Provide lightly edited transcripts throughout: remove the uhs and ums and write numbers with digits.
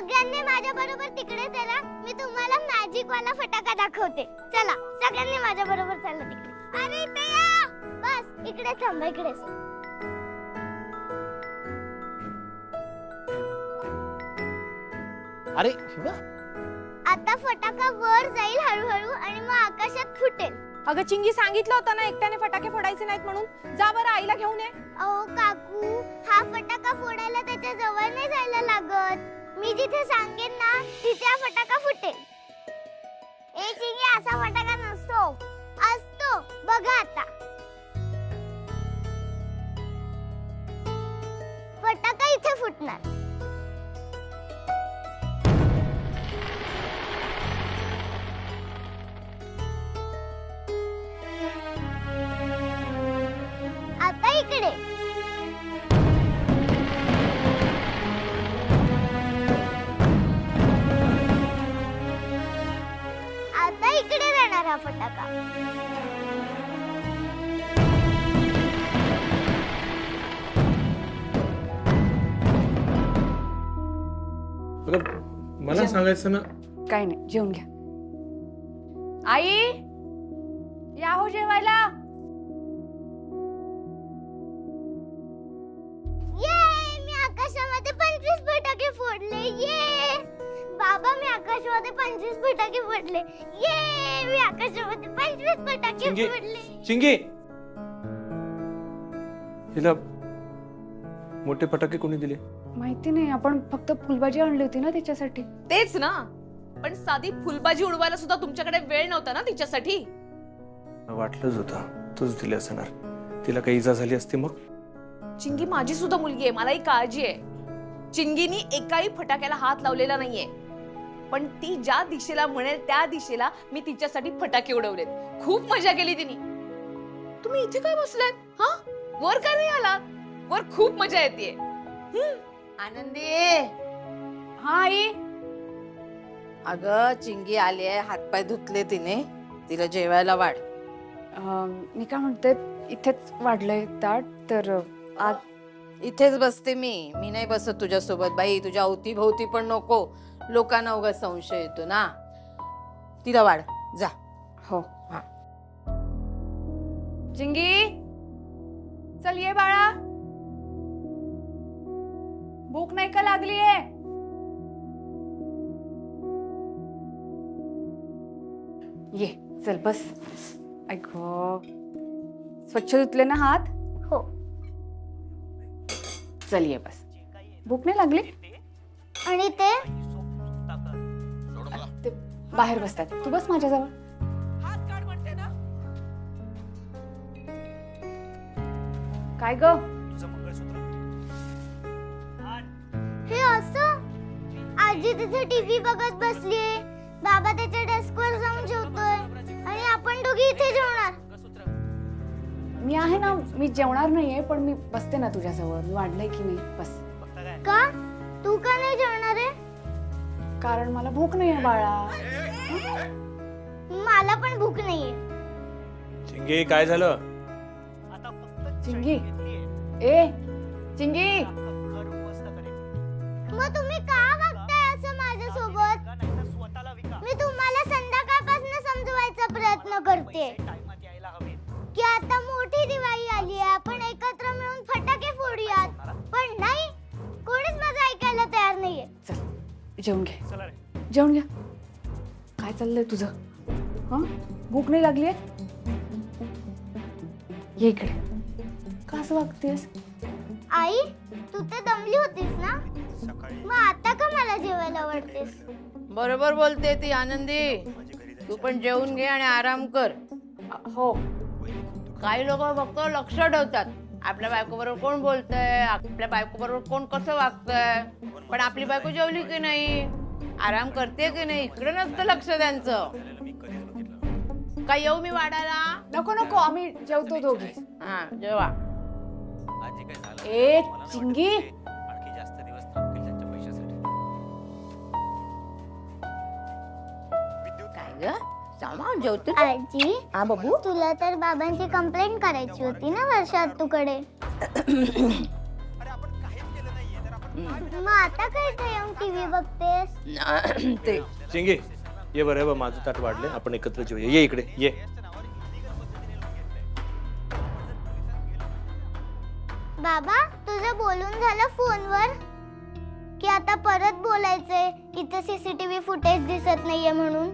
सगळ्यांनी माझ्या बरोबर तिकडे चला, मी तुम्हाला मॅजिक वाला फटाका दाखवते. चला सगळ्यांनी माझ्या बरोबर चला तिकडे. अरे इथे या. बस इकडे थांबा, इकडेच. अरे आता फटाका वर जाईल हळूहळू आणि मग आकाशात फुटेल. अगं चिंगी, सांगितलं होतं ना एकट्याने फटाके फोडायचे नाहीत म्हणून. जा बरं आईला घेऊन ये. अहो काकू, हा फटाका फोडायला त्याच्या जवळ नाही जायला लागत. मी जिथे सांगेन ना तिथे हा फटाका फुटेल. ए चिंगी, असा फटाका नसतो. असतो, बघा आता. फटाका इथे फुटणार. आता इकडे. आता इकडे जाणार हा फटाका. मला सांगायचं ना. काय नाही, जेवून घ्या. आई या हो जेवायला. मी आकाशामध्ये 25 फटाके फोडले. ये बाबा, मी आकाशामध्ये 25 फटाके फोडले. ये मी आकाशामध्ये 25 फटाके फोडले. चिंगी, हिला मोठे फटाके कोणी दिले? माहिती नाही, आपण फक्त फुलभाजी आणली होती ना तिच्यासाठी. तेच ना, पण साधी फुलभाजी उडवायला सुद्धा तुमच्याकडे वेळ नव्हता ना तिच्यासाठी. वाटलंच होतं तूच दिले असणार. तिला काही इजा झाली असती मग. चिंगी माझी सुद्धा मुलगी आहे, मलाही काळजी आहे. चिंगीनी एकाही फटाक्याला हात लावलेला नाहीये, पण ती ज्या दिशेला म्हणेल त्या दिशेला मी तिच्यासाठी फटाके उडवलेत. खूप मजा केली तिने. तुम्ही इथे काय बसलात? हा, वर काय नाही आलात? वर खूप मजा येते. आनंदी. हा आई. अगं चिंगी आली आहे, हातपाय धुतले तिने, तिला जेवायला वाढ. मी काय म्हणते, इथेच वाढलंय ताट तर आज. इथेच बसते मी नाही बसत तुझ्यासोबत बाई. तुझ्या अवतीभोवती पण नको, लोकांना उगाच संशय येतो ना. तिला वाढ जा. हो. चिंगी चल ये बाळा. भूक नाही का लागलीये? ये चल बस. ऐक, स्वच्छ धुतले ना हात? हो. चल ये बस. भूक नाही लागली? आणि ते ते बाहेर बसतात, तू बस माझ्याजवळ. काय ग? हे असं? आजी तिथे टीव्ही बघत बसलीये, बाबा त्याच्या डेस्कवर जाऊन जेवतोय आणि आपण दोघी इथे जेवणार. मी आहे ना, मी जेवणार नाहीये, पण मी बसते ना तुझ्याजवळ. मी वाढलंय की नाही, बस. का? तू का नाही जेवणार आहे? कारण मला भूक नाहीये बाळा. मला पण भूक नाहीये. चिंगी, काय झालं? चिंगी, ए चिंगी. मग तुम्ही का वागताय असं माझ्यासोबत? मी तुम्हाला संध्याकाळपासून समजवायचा प्रयत्न करते की आता मोठी दिवाळी आली आहे, आपण एकत्र मिळून फटाके फोडूयात. पण नाही, कोणीच माझं ऐकायला तयार नाहीये. चल जेवून घे, जेवून घ्या. काय चाललंय तुझं? हा, भूक नाही लागलीये? ये इकडे. का असं वागतेस? आई, तू तर दमली होतीस ना, मग आता का मला जेवायला वाटतेस? बरोबर बोलते ती आनंदी. तू पण जेवून घे आणि आराम कर. हो. काही लोक फक्त लक्ष ठेवतात आपल्या बायको बरोबर कोण बोलतंय, आपल्या बायको बरोबर कोण कसं वागतंय, पण आपली बायको जेवली की नाही, आराम करते की नाही, इकडे नसतं लक्ष त्यांचं. काय येऊ मी वाढायला? नको नको, आम्ही जेवतो दोघे. हा जेवा. ए चिंगी. काय ग सामान जेवतो? आजी, हा बाबू. तुला तर बाबांची कंप्लेंट करायची होती ना वर्षात तुकडे. मग आता काय इथे येऊन टीव्ही बघतेस? ते चिंगी ये बरं बा, माझं ताट वाढले, आपण एकत्र जेवूया. ये इकडे ये. बाबा तुझं बोलून झालं फोनवर की आता परत बोलायचंय इथे सीसीटीव्ही फुटेज दिसत नाहीये म्हणून?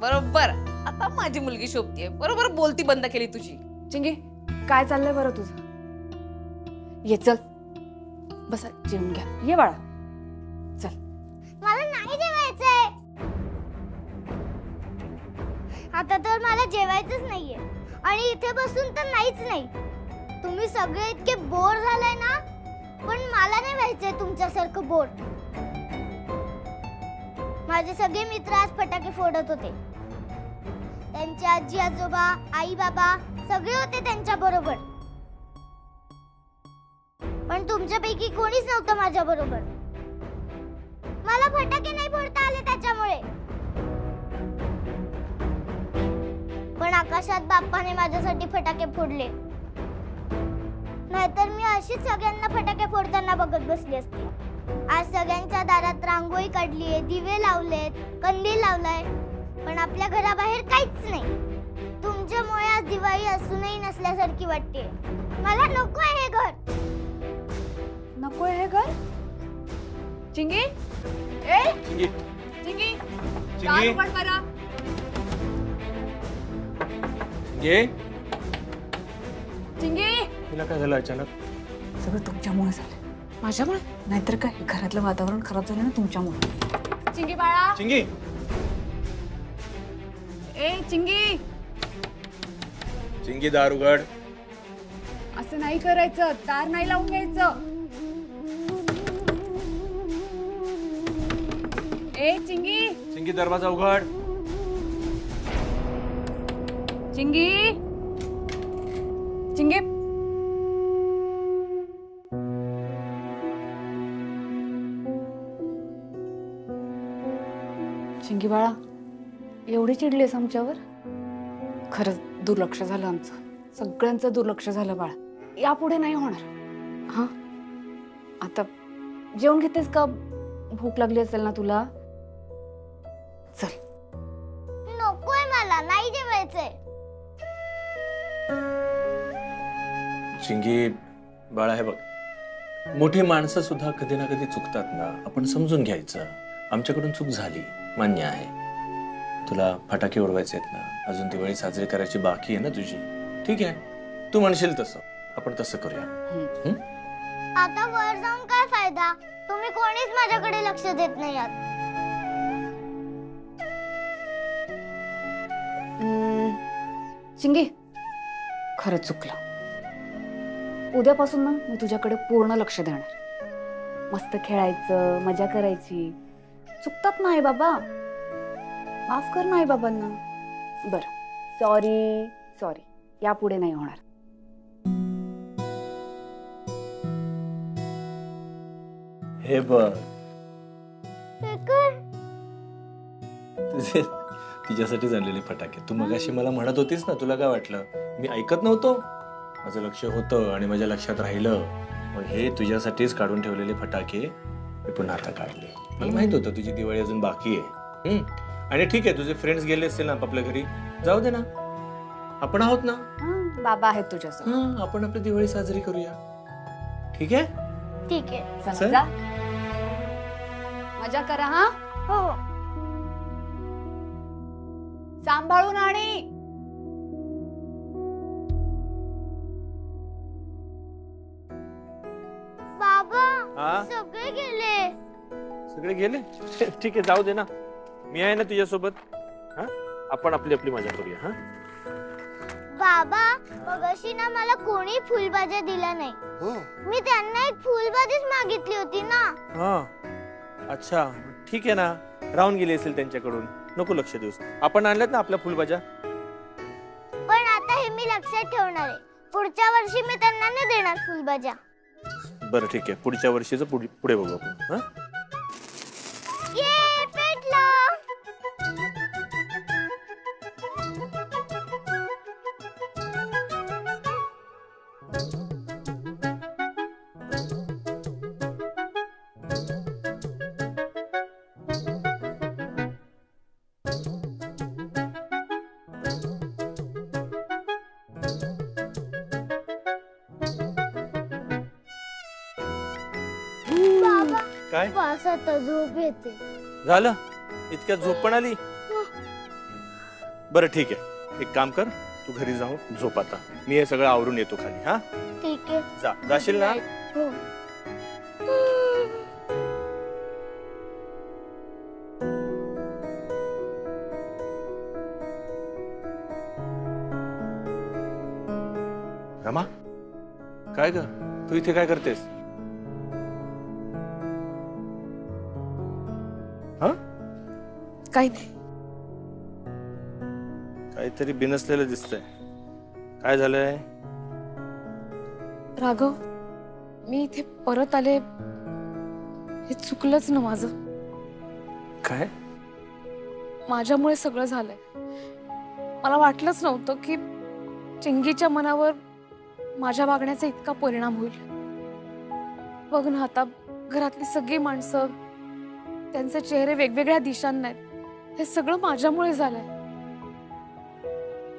बरोबर. आता माझी मुलगी शोभतीये, बरोबर बोलती बंद केली तुझी. चिंगी काय चाललंय बरं तुझं? ये चल बसा जेवून घ्या. ये बाळा चल. मला नाही जेवायचंय आता, तर मला जेवायचंच नाहीये आणि इथे बसून तर नाहीच नाही. तुम्ही सगळे इतके बोर झालाय ना, पण मला नाही व्हायचंय तुमच्यासारखं बोर. माझे सगळे मित्र आज फटाके फोडत होते. त्यांचे आजी आजोबा आई बाबा सगळे होते त्यांच्या बरोबर, पण तुमच्यापैकी कोणीच नव्हतं माझ्या बरोबर. मला फटाके नाही फोडता आले त्याच्यामुळे. पण आकाशात बाप्पाने माझ्यासाठी फटाके फोडले, नाहीतर मी अशीच सगळ्यांना फटाके फोडताना बघत बसली असते. आज सगळ्यांच्या दारात रांगोळी काढलीये, दिवे लावलेत, कंदील लावलाय, पण आपल्या घराबाहेर काहीच नाही. तुमच्यामुळे आज दिवाळी असूनही नसल्यासारखी वाटते. मला नको आहे हे घर. नको हे घर? चिंगी ए चिंगी चिंगी चिंगी उघड बरं. ये. चिंगी तिला काय झालं अचानक? सगळं तुमच्यामुळे झालं. माझ्यामुळे? नाहीतर काय, घरातलं वातावरण खराब झालं ना तुमच्यामुळे. चिंगी बाळा. चिंगी ए चिंगी चिंगी दार उघड. असं नाही करायचं, तार नाही लावून घ्यायचं. ए चिंगी चिंगी दरवाजा उघड. चिंगी चिंगी चिंगी बाळा, एवढी चिडलीस आमच्यावर? खरंच दुर्लक्ष झालं आमचं, सगळ्यांचं दुर्लक्ष झालं बाळा. यापुढे नाही होणार. हा आता जेवण घेतेस का? भूक लागली असेल ना तुला? चल. नकोय मला, नाही जेवायचंय. चिंगी बाळा, हे बघ, मोठी माणसं सुद्धा कधी ना कधी चुकतात ना, आपण समजून घ्यायचं. आमच्याकडून चूक झाली, मान्य आहे. तुला फटाके उडवायचे आहेत ना, अजून दिवाळी साजरी करायची बाकी आहे ना तुझी. ठीक आहे, तू म्हणशील तसं आपण तसं करूया. आता वर जाऊन काय फायदा? तुम्ही कोणीच माझ्याकडे लक्ष देत नाही आहात. चिंगी खरंच चुकलं. उद्यापासून ना मी तुझ्याकडे पूर्ण लक्ष देणार. मस्त खेळायचं, मजा करायची. चुकतात नाही बाबा, माफ कर नाही बाबांना. बरं, सॉरी सॉरी, यापुढे नाही होणार. हे बघ, हे काय? तुझे तिच्यासाठी आणलेले फटाके. तू मगाशी मला म्हणत होतीस ना, तुला काय वाटलं मी ऐकत नव्हतो? माझं लक्ष होतं आणि माझ्या लक्षात राहिलं. मग हे तुझ्यासाठीच काढून ठेवलेले फटाके मी पुन्हा आता काढले. मला माहित होतं तुझी दिवाळी अजून बाकी आहे. आणि ठीक आहे, तुझे फ्रेंड्स गेले असतील ना आपल्या घरी, जाऊ दे ना, आपण आहोत ना. बाबा आहेत तुझ्यासोबत. आपण आपली दिवाळी साजरी करूया. ठीक आहे? ठीक आहे. चला, चल. जा. मजा करा. हा, हो. सांभाळून आणि. बाबा हा? सगळे गेले. सगळे गेले? ठीक आहे, जाऊ दे ना, मी आहे ना तुझ्यासोबत. हा, आपण आपली आपली मजा करूया. हा बाबा मगाशी ना मला कोणी फुलभाज्या दिल्या नाही. हो. मी त्यांना एक फुलभाजीच मागितली होती ना. हा, अच्छा, ठीक आहे ना, राहून गेली असेल त्यांच्याकडून, नको लक्ष देऊस. आपण आणल्यात ना आपल्या फुलभाज्या. पण आता हे मी लक्षात ठेवणार आहे. पुढच्या वर्षी मी त्यांना नाही देणार फुलभाज्या. बरं ठीक आहे, पुढच्या वर्षीचं पुढे बघू आपण. हा, ये पेटलं. बाबा काय बस आता झोप येते. झालं? इतक्यात झोप पण आली? बरं ठीक आहे, एक काम कर, तू घरी जाऊन झोप आता. मी हे सगळं आवरून येतो खाली. हा, ठीक आहे. जाशील ना? हो. रमा, काय ग, तू इथे काय करतेस? हा, काही नाही. काहीतरी बिनसलेलं दिसतंय. काय झालंय? राघव, मी इथे परत आले हे चुकलंच ना माझं. काय? माझ्यामुळे सगळं झालंय. मला वाटलंच नव्हतं की चिंगीच्या मनावर माझ्या वागण्याचा इतका परिणाम होईल. बघ ना, आता घरातली सगळी माणसं, त्यांचे चेहरे वेगवेगळ्या दिशांना आहेत. हे सगळं माझ्यामुळे झालंय.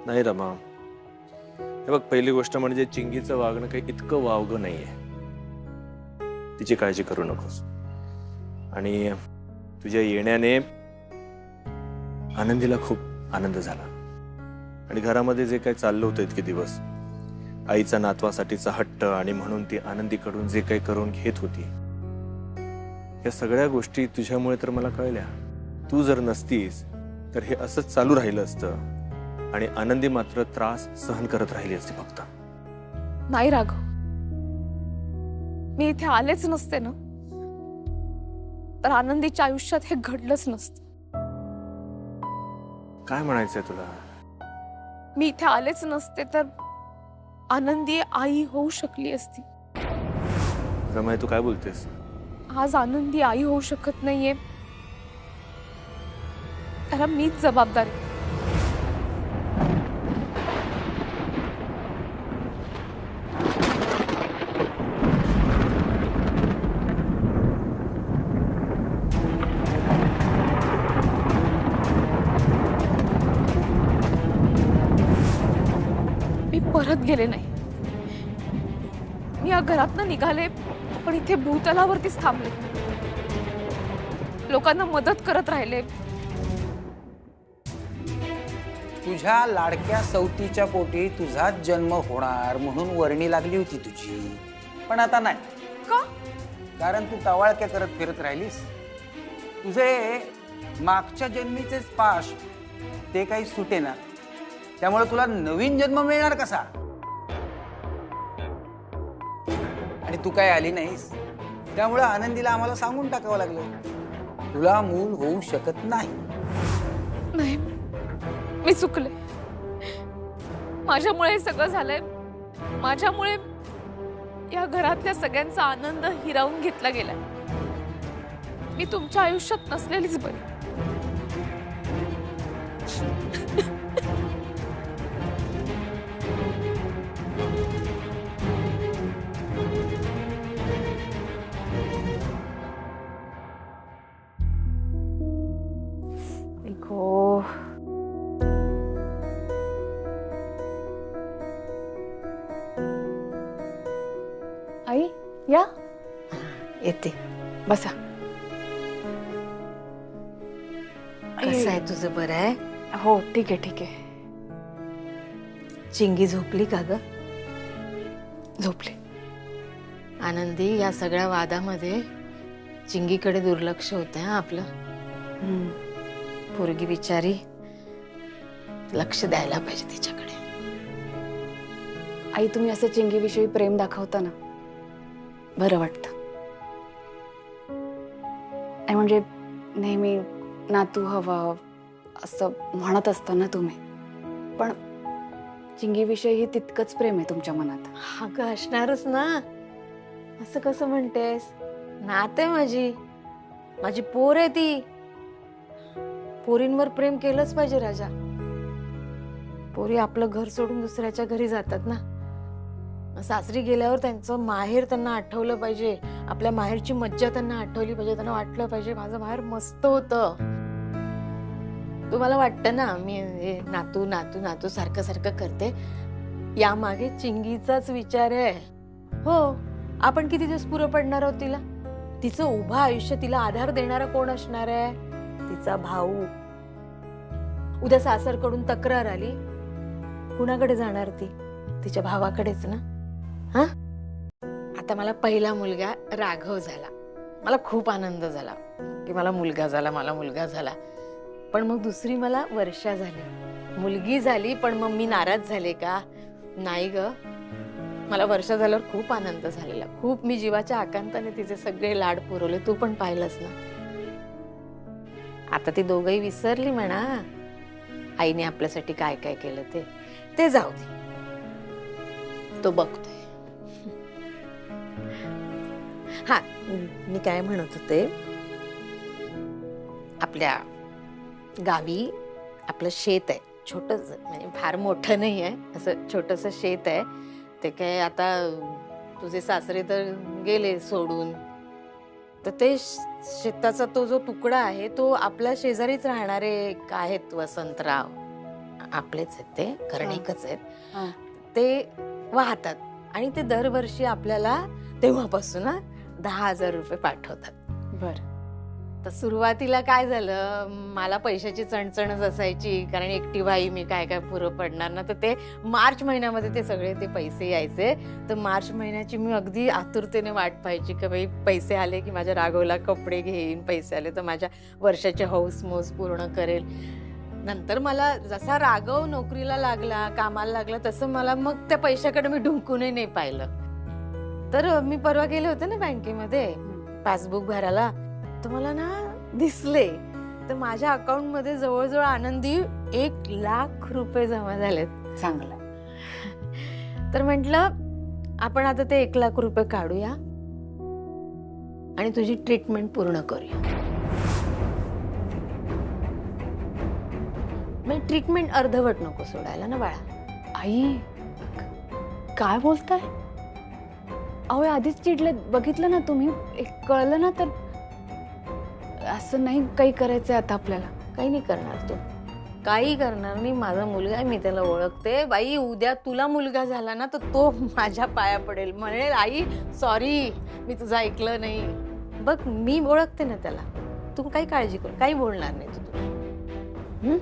नाही रमा, हे बघ, पहिली गोष्ट म्हणजे चिंगीचं वागणं काही इतकं वावगं नाहीये. तिची काळजी करू नकोस. आणि तुझ्या येण्याने आनंदीला खूप आनंद झाला. आणि घरामध्ये जे काही चाललं होतं इतके दिवस, आईचा नातवासाठीचा हट्ट, आणि म्हणून ती आनंदीकडून जे काही करून घेत होती, या सगळ्या गोष्टी तुझ्यामुळे तर मला कळल्या. तू जर नसतीस तर हे असंच चालू राहिलं असतं आणि आनंदी मात्र त्रास सहन करत राहिली असती फक्त. नाही राघव, मी इथे आलेच नसते ना, तर आनंदीच्या आयुष्यात हे घडलंच नसतं. काय म्हणायचंय तुला? मी इथे आलेच नसते तर आनंदी आई होऊ शकली असती. रमाई, तू काय बोलतेस? आज आनंदी आई होऊ शकत नाहीये, त्याला मीच जबाबदार आहे. मी परत गेले नाही. मी या घरातनं निघाले, पण इथे भूतलावरतीच थांबले. लोकांना मदत करत राहिले. तुझ्या लाडक्या सवतीच्या पोटी तुझाच जन्म होणार म्हणून वर्णी लागली होती तुझी, पण आता नाही. का? कारण तू टवाळक्या करत फिरत राहिलीस. तुझे मागच्या जन्मीचेच पाश ते काही सुटे ना, त्यामुळे तुला नवीन जन्म मिळणार कसा? आणि तू काय आली नाहीस, त्यामुळे आनंदीला आम्हाला सांगून टाकावं लागलं, तुला मूल होऊ शकत नाही. नाही, मी चुकले. माझ्यामुळे हे सगळं झालंय. माझ्यामुळे या घरातल्या सगळ्यांचा आनंद हिरावून घेतला गेलाय. मी तुमच्या आयुष्यात नसलेलीच बरी. आई या, येते. बसा. कसं आहे तुझं? बरं आहे? हो, ठीक आहे ठीक आहे. चिंगी झोपली का ग? झोपले. आनंदी, या सगळ्या वादामध्ये चिंगीकडे दुर्लक्ष होतंय हा आपलं. पोरगी बिचारी, लक्ष द्यायला पाहिजे तिच्याकडे. आई, तुम्ही असं चिंगीविषयी प्रेम दाखवता ना, बरं वाटतं. आणि म्हणजे नेहमी नातू हवा असं म्हणत असता ना तुम्ही, पण चिंगीविषयी तितकंच प्रेम आहे तुमच्या मनात. हा ग, असणारच ना. असं कसं म्हणतेस? नात आहे माझी, माझी पोर आहे ती. पोरींवर प्रेम केलंच पाहिजे राजा. पोरी आपलं घर सोडून दुसऱ्याच्या घरी जातात ना, सासरी गेल्यावर त्यांचं माहेर त्यांना आठवलं पाहिजे. आपल्या माहेरची मज्जा त्यांना आठवली पाहिजे. त्यांना वाटलं पाहिजे माझं माहेर मस्त होतं. तुम्हाला वाटतं ना मी नातू नातू नातू सारखं सारखं करते, यामागे चिंगीचाच विचार आहे. हो, आपण किती दिवस पुरं पडणार आहोत तिला? तिचं उभं आयुष्य तिला आधार देणारा कोण असणार आहे? तिचा भाऊ. उद्या सासरकडून तक्रार आली, कुणाकडे जाणार ती? तिच्या भावाकडेच ना. हा, आता मला पहिला मुलगा राघव झाला, मला खूप आनंद झाला की मला मुलगा झाला. पण मग दुसरी मला वर्षा झाली, मुलगी झाली. पण मग मी नाराज झाले का? नाही ग, मला वर्षा झाल्यावर खूप आनंद झालेला. खूप मी जीवाच्या आकांताने तिचे सगळे लाड पुरवले. तू पण पाहिलंस ना. आता ती दोघंही विसरली म्हणा आईने आपल्यासाठी काय काय केलं ते जाऊ दे, तो बघतोय. हा, मी काय म्हणत होते, आपल्या गावी आपलं शेत आहे, छोटंच, म्हणजे फार मोठं नाही आहे, असं छोटंसं शेत आहे. ते काय आता तुझे सासरे तर गेले सोडून, तर ते शेताचा तो जो तुकडा आहे तो आपल्या शेजारीच राहणारे आहेत वसंतराव, आपलेच आहेत ते, कर्णिकच आहेत. ते वाहतात आणि ते दरवर्षी आपल्याला तेव्हापासून 10,000 रुपये पाठवतात. बर. तर सुरुवातीला काय झालं, मला पैशाची चणचणच असायची, कारण एकटी बाई, मी काय काय पुरं पडणार ना. तर ते मार्च महिन्यामध्ये ते सगळे ते पैसे यायचे. तर मार्च महिन्याची मी अगदी आतुरतेने वाट पाहायची की बाई पैसे आले की माझ्या राघवला कपडे घेईन, पैसे आले तर माझ्या वर्षाचे हौस मौस पूर्ण करेल. नंतर मला जसा राघव नोकरीला लागला, कामाला लागला, तसं मला मग त्या पैशाकडे मी ढुंकूनही नाही पाहिलं. तर मी परवा गेले होते ना बँकेमध्ये पासबुक भरायला, तर मला ना दिसले, तर माझ्या अकाउंट मध्ये जवळजवळ आनंदी 1,00,000 रुपये जमा झालेत. चांगलं. तर म्हटलं आपण आता ते 1,00,000 रुपये काढूया आणि तुझी ट्रीटमेंट पूर्ण करूया. मग ट्रीटमेंट अर्धवट नको सोडायला ना बाळा. आई काय बोलताय? अहो आधीच चिडले, बघितलं ना तुम्ही, एक कळलं ना तर. असं नाही काही करायचंय आता आपल्याला. काही नाही करणार तू, काही करणार नाही. माझा मुलगा आहे, मी त्याला ओळखते बाई. उद्या तुला मुलगा झाला ना तर तो माझ्या पाया पडेल, म्हणेल आई सॉरी मी तुझं ऐकलं नाही. बघ मी ओळखते ना त्याला, तू काही काळजी कर, काही बोलणार नाही तू.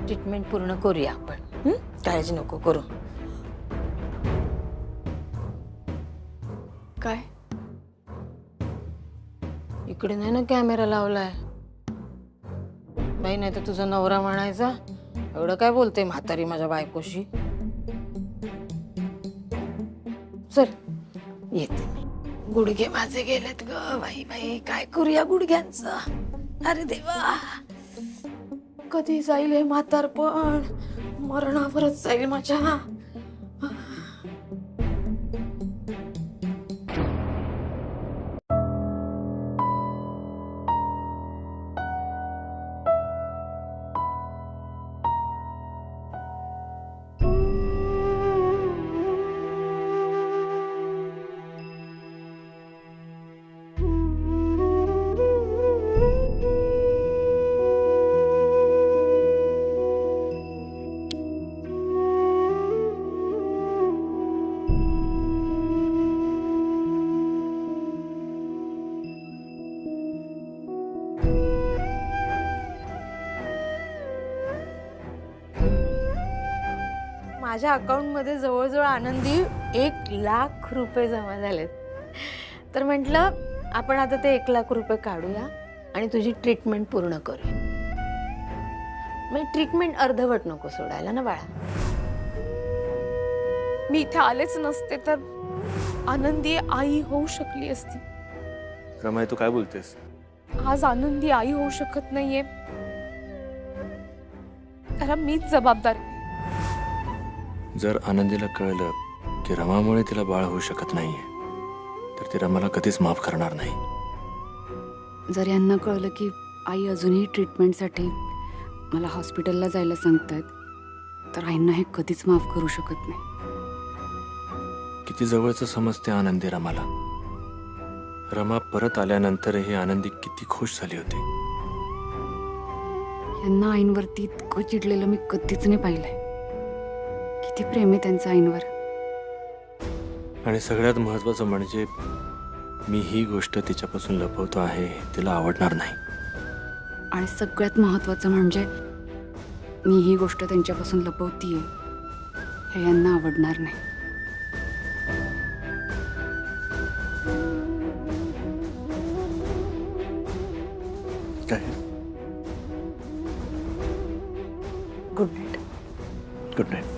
ट्रीटमेंट पूर्ण करूया आपण, काळजी नको करू. काय? इकडे नाही ना कॅमेरा लावलाय बाई, नाही तर तुझा नवरा म्हणायचा एवढं काय बोलते म्हातारी माझ्या बायकोशी. चल येते, गुडघे माझे गेलेत ग बाई. बाई काय करूया गुडघ्यांचं? अरे देवा, कधी जाईल हे म्हातारपण? मरणावरच जाईल माझ्या. माझ्या अकाउंट मध्ये जवळजवळ आनंदी 1,00,000 रुपये जमा झालेत. तर म्हटलं आपण आता ते 1,00,000 रुपये काढूया आणि तुझी ट्रीटमेंट पूर्ण करूया. म्हणजे ट्रीटमेंट अर्धवट नको सोडायला ना बाळा. मी इथे आलेच नसते तर आनंदी आई होऊ शकली असती. रमाई तू काय बोलतेस? आज आनंदी आई होऊ शकत नाहीये, त्याला मीच जबाबदार. जर आनंदीला कळलं की रमामुळे तिला बाळ होऊ शकत नाहीये तर ती रमाला कधीच माफ करणार नाही. जर यांना कळलं की आई अजूनही ट्रीटमेंटसाठी मला हॉस्पिटलला जायला सांगतायत तर आईंना हे कधीच माफ करू शकत नाही. किती जवळचं समजते आनंदी रमाला. रमा परत आल्यानंतरही आनंदी किती खुश झाली होती. यांना आईंवरती इतकं चिडलेलं मी कधीच नाही पाहिलंय. किती प्रेम आहे त्यांचं आईंवर. आणि सगळ्यात महत्वाचं म्हणजे मी ही गोष्ट तिच्यापासून लपवतो आहे हे तिला आवडणार नाही. आणि सगळ्यात महत्वाचं म्हणजे मी ही गोष्ट त्यांच्यापासून लपवतीये हे यांना आवडणार नाही. काय? Good night. Good night.